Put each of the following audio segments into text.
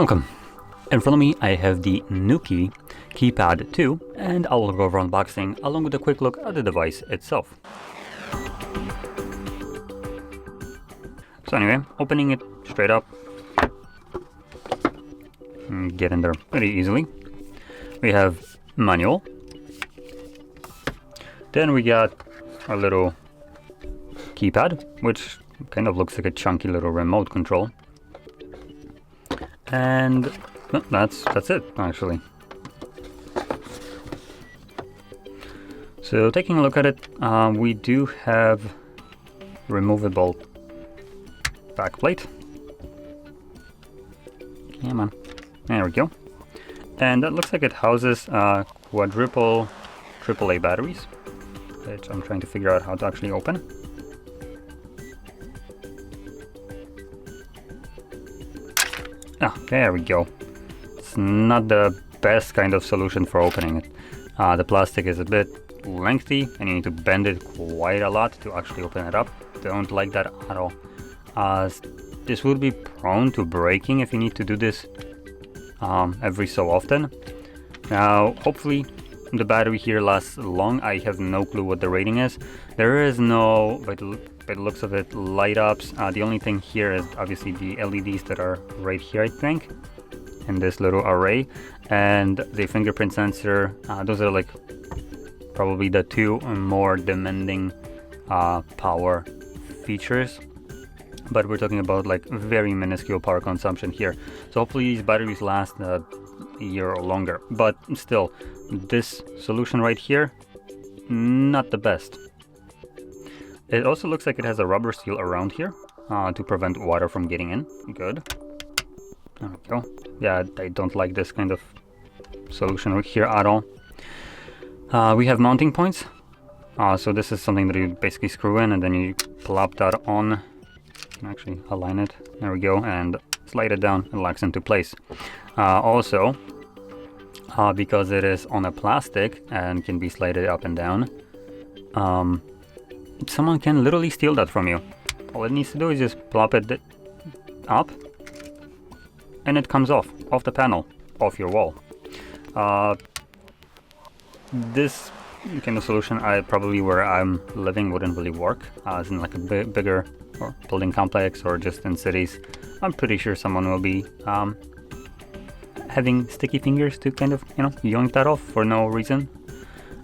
Welcome. In front of me I have the NUKI Keypad 2, and I will go over unboxing along with a quick look at the device itself. So anyway, opening it straight up, get in there pretty easily. We have manual, then we got a little keypad, which kind of looks like a chunky little remote control. And no, that's it actually. So taking a look at it, we do have removable back plate. Come on, there we go. And that looks like it houses quadruple AAA batteries, which I'm trying to figure out how to actually open. Ah, there we go. It's not the best kind of solution for opening it. The plastic is a bit lengthy and you need to bend it quite a lot to actually open it up. Don't like that at all. This would be prone to breaking if you need to do this every so often. Now, hopefully the battery here lasts long. I have no clue what the rating is. There is no, by the looks of it, light ups. The only thing here is obviously the LEDs that are right here, I think, in this little array, and the fingerprint sensor. Those are like probably the two more demanding power features, but we're talking about like very minuscule power consumption here. So hopefully these batteries last a year or longer, but still, this solution right here, not the best. It also looks like it has a rubber seal around here to prevent water from getting in. Good. There we go. Yeah, I don't like this kind of solution right here at all. We have mounting points. So this is something that you basically screw in and then you plop that on. You can actually align it. There we go. And slide it down. It locks into place. Also, because it is on a plastic and can be slided up and down, someone can literally steal that from you. All it needs to do is just plop it up and it comes off the panel, off your wall. This kind of solution, probably where I'm living, wouldn't really work, as in like a bigger or building complex or just in cities. I'm pretty sure someone will be having sticky fingers to kind of, yoink that off for no reason.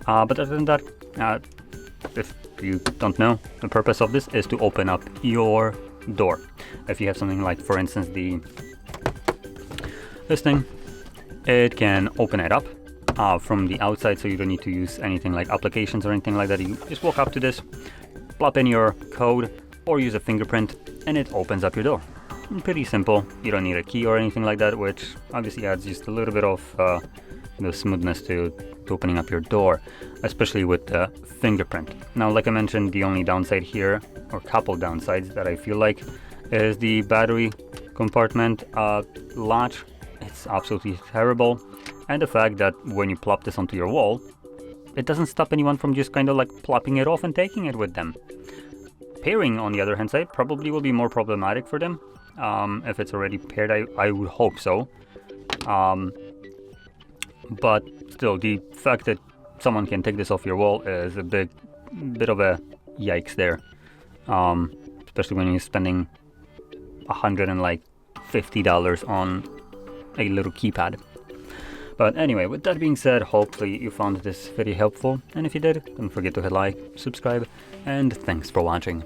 But other than that, if you don't know, the purpose of this is to open up your door. If you have something like, for instance, this thing, it can open it up from the outside, so you don't need to use anything like applications or anything like that. You just walk up to this, plop in your code, or use a fingerprint, and it opens up your door. Pretty simple. You don't need a key or anything like that, which obviously adds just a little bit of smoothness to opening up your door, especially with the fingerprint. Now, like I mentioned, the only downside here, or couple downsides that I feel like, is the battery compartment latch. It's absolutely terrible, and the fact that when you plop this onto your wall, it doesn't stop anyone from just kind of like plopping it off and taking it with them. Pairing, on the other hand side, probably will be more problematic for them. If it's already paired, I would hope so. But still, the fact that someone can take this off your wall is a bit of a yikes there. Especially when you're spending $150 on a little keypad. But anyway, with that being said, hopefully you found this very helpful. And if you did, don't forget to hit like, subscribe, and thanks for watching.